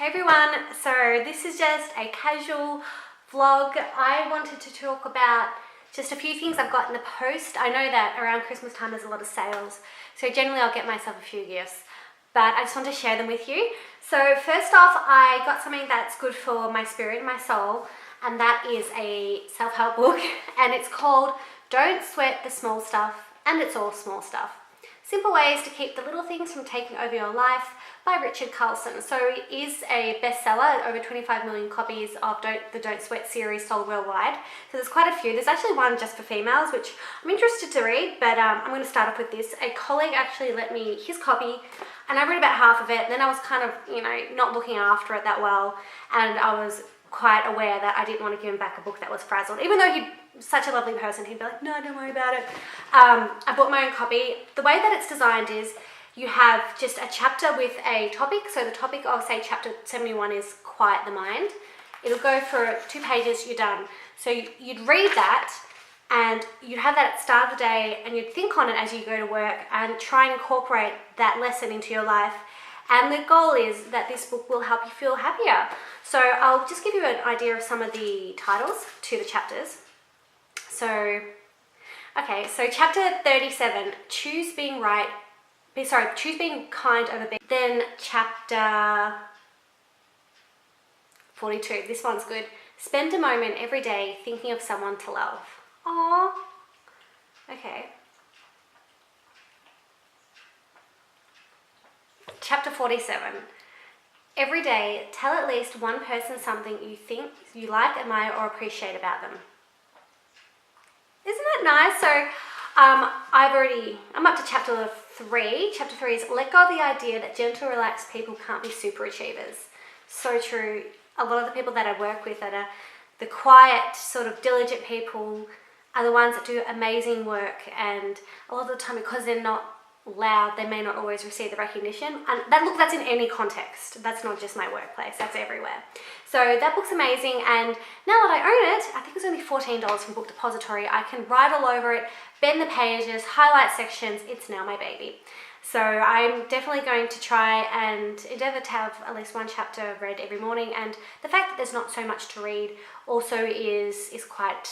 Hey everyone, so this is just a casual vlog. I wanted to talk about just a few things I've got in the post. I know that around Christmas time there's a lot of sales, so generally I'll get myself a few gifts, but I just want to share them with you. So first off, I got something that's good for my spirit and my soul, and that is a self-help book, and it's called Don't Sweat the Small Stuff, and it's all small stuff. Simple ways to keep the little things from taking over your life by Richard Carlson. So it is a bestseller, over 25 million copies of the Don't Sweat series sold worldwide. So there's quite a few. There's actually one just for females, which I'm interested to read, but I'm going to start off with this. A colleague actually lent me his copy, and I read about half of it, and then I was kind of, not looking after it that well, and I was quite aware that I didn't want to give him back a book that was frazzled. Even though he's such a lovely person, he'd be like, no, don't worry about it. I bought my own copy. The way that it's designed is you have just a chapter with a topic. So the topic of, say, chapter 71 is Quiet the Mind. It'll go for 2 pages, you're done. So you'd read that, and you'd have that at the start of the day, and you'd think on it as you go to work and try and incorporate that lesson into your life. And the goal is that this book will help you feel happier. So I'll just give you an idea of some of the titles to the chapters. So chapter 37, choose being kind over being. Then chapter 42, this one's good. Spend a moment every day thinking of someone to love. Aww. Okay. Chapter 47. Every day, tell at least one person something you think you like, admire, or appreciate about them. Isn't that nice? So I'm up to chapter 3. Chapter 3 is let go of the idea that gentle, relaxed people can't be super achievers. So true. A lot of the people that I work with that are the quiet, sort of diligent people are the ones that do amazing work, and a lot of the time, because they're not loud, they may not always receive the recognition. And that's in any context. That's not just my workplace, that's everywhere. So that book's amazing, and now that I own it, I think it's only $14 from Book Depository. I can write all over it, bend the pages, highlight sections. It's now my baby. So I'm definitely going to try and endeavour to have at least one chapter read every morning, and the fact that there's not so much to read also is quite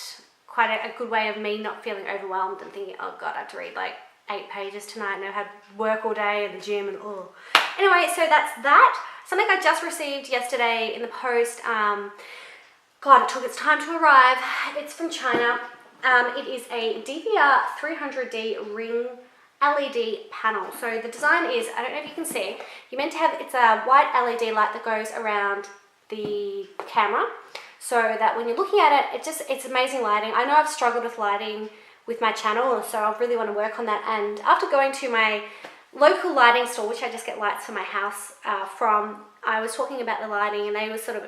a good way of me not feeling overwhelmed and thinking, oh God, I have to read like 8 pages tonight, and I've had work all day at the gym and oh. Anyway, so that's that. Something I just received yesterday in the post. God, it took its time to arrive. It's from China. It is a DVR 300D ring LED panel. So the design is, I don't know if you can see, you're meant to have, it's a white LED light that goes around the camera, so that when you're looking at it, it's amazing lighting. I know I've struggled with lighting with my channel, so I really want to work on that. And after going to my local lighting store, which I just get lights for my house from, I was talking about the lighting, and they were sort of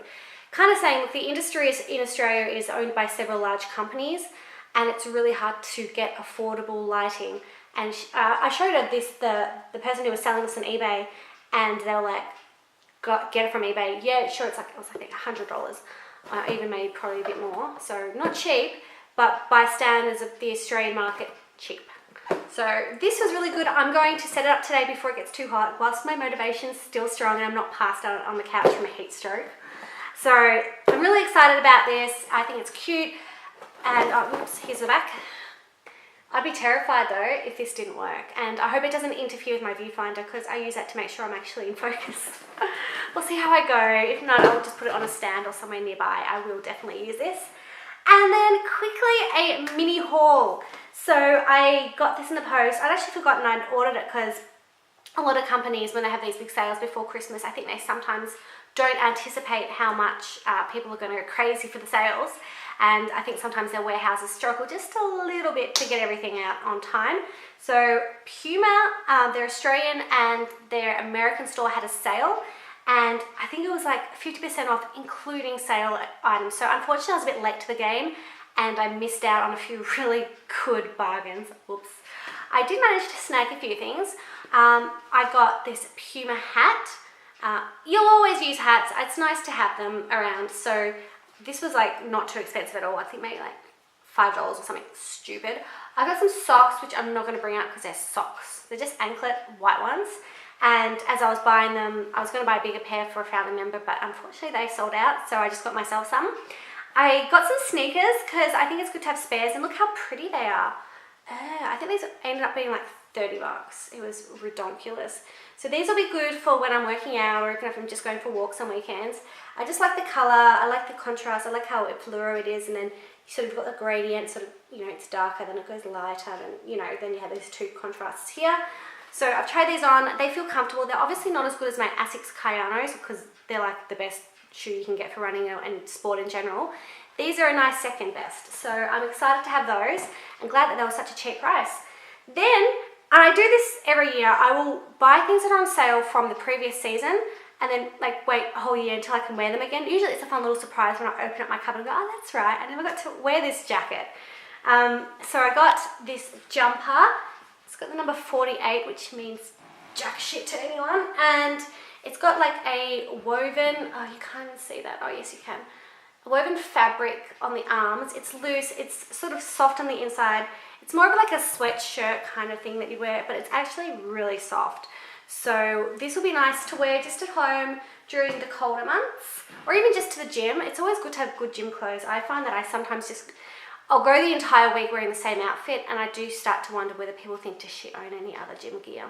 kind of saying, look, the industry in Australia is owned by several large companies, and it's really hard to get affordable lighting. And I showed her this, the person who was selling this on eBay, and they were like, get it from eBay. Yeah, sure, it was I think $100, even maybe probably a bit more. So not cheap, but by standards of the Australian market, cheap. So this was really good. I'm going to set it up today before it gets too hot, whilst my motivation's still strong and I'm not passed out on the couch from a heat stroke. So I'm really excited about this. I think it's cute. And whoops, here's the back. I'd be terrified though if this didn't work, and I hope it doesn't interfere with my viewfinder, because I use that to make sure I'm actually in focus. We'll see how I go. If not, I'll just put it on a stand or somewhere nearby. I will definitely use this. And then quickly, a mini haul. So I got this in the post. I'd actually forgotten I'd ordered it, because a lot of companies, when they have these big sales before Christmas, I think they sometimes don't anticipate how much people are going to go crazy for the sales. And I think sometimes their warehouses struggle just a little bit to get everything out on time. So Puma, their Australian and their American store had a sale, and I think it was like 50% off, including sale items. So unfortunately I was a bit late to the game, and I missed out on a few really good bargains. Whoops. I did manage to snag a few things. I got this Puma hat. You'll always use hats. It's nice to have them around. So this was like not too expensive at all. I think maybe like $5 or something stupid. I got some socks, which I'm not going to bring out because they're socks. They're just anklet white ones. And as I was buying them, I was going to buy a bigger pair for a family member, but unfortunately they sold out, so I just got myself some. I got some sneakers because I think it's good to have spares, and look how pretty they are. I think these ended up being like 30 bucks. It was redonkulous. So these will be good for when I'm working out, or even if I'm just going for walks on weekends. I just like the color, I like the contrast, I like how fluoro it is, and then you sort of got the gradient, sort of, you know, it's darker, then it goes lighter, and you know, then you have these two contrasts here. So I've tried these on, they feel comfortable. They're obviously not as good as my Asics Kayanos because they're like the best shoe you can get for running and sport in general. These are a nice second best, so I'm excited to have those. I'm glad that they were such a cheap price. Then, and I do this every year, I will buy things that are on sale from the previous season and then like wait a whole year until I can wear them again. Usually it's a fun little surprise when I open up my cupboard and go, oh that's right, I never got to wear this jacket. So I got this jumper. It's got the number 48, which means jack shit to anyone. And it's got like a woven, oh you can't even see that, oh yes you can. A woven fabric on the arms. It's loose, it's sort of soft on the inside. It's more of like a sweatshirt kind of thing that you wear, but it's actually really soft. So this will be nice to wear just at home during the colder months, or even just to the gym. It's always good to have good gym clothes. I find that I sometimes just, I'll go the entire week wearing the same outfit, and I do start to wonder whether people think, does she own any other gym gear?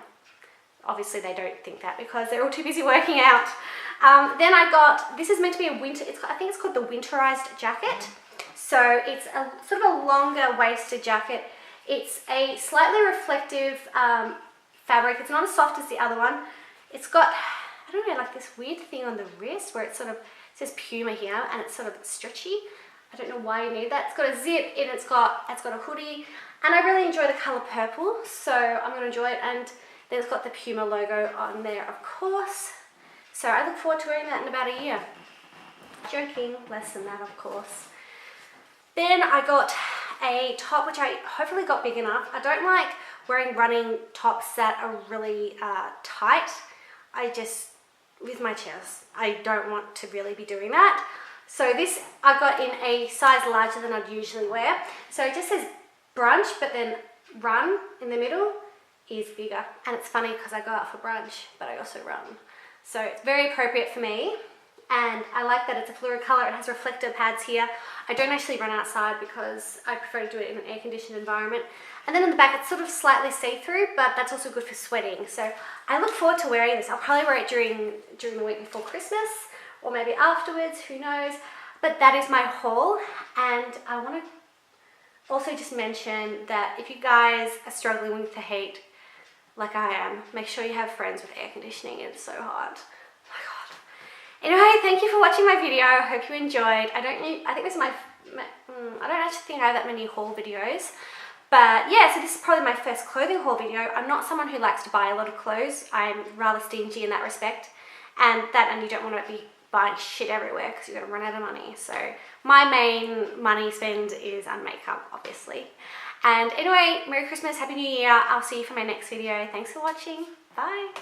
Obviously they don't think that because they're all too busy working out. Then I got, this is meant to be a winter, I think it's called the winterized jacket. So it's a sort of a longer waisted jacket. It's a slightly reflective fabric. It's not as soft as the other one. It's got, I don't know, like this weird thing on the wrist where it sort of says Puma here, and it's sort of stretchy. I don't know why you need that. It's got a zip and it's got a hoodie, and I really enjoy the color purple, so I'm going to enjoy it. And then it's got the Puma logo on there, of course. So I look forward to wearing that in about a year. Joking, less than that, of course. Then I got a top, which I hopefully got big enough. I don't like wearing running tops that are really tight. I just, with my chest, I don't want to really be doing that. So this I got in a size larger than I'd usually wear. So it just says brunch, but then run in the middle is bigger. And it's funny because I go out for brunch, but I also run. So it's very appropriate for me. And I like that it's a fluid color. It has reflector pads here. I don't actually run outside because I prefer to do it in an air-conditioned environment. And then in the back, it's sort of slightly see-through, but that's also good for sweating. So I look forward to wearing this. I'll probably wear it during the week before Christmas, or maybe afterwards, who knows. But that is my haul. And I want to also just mention that if you guys are struggling with the heat, like I am, make sure you have friends with air conditioning. It's so hard. Oh my God. Anyway, thank you for watching my video. I hope you enjoyed. I think this is I don't actually think I have that many haul videos. But yeah, so this is probably my first clothing haul video. I'm not someone who likes to buy a lot of clothes. I'm rather stingy in that respect. And you don't want to be buying shit everywhere because you're going to run out of money. So my main money spend is on makeup, obviously. And anyway, Merry Christmas, Happy New Year. I'll see you for my next video. Thanks for watching. Bye.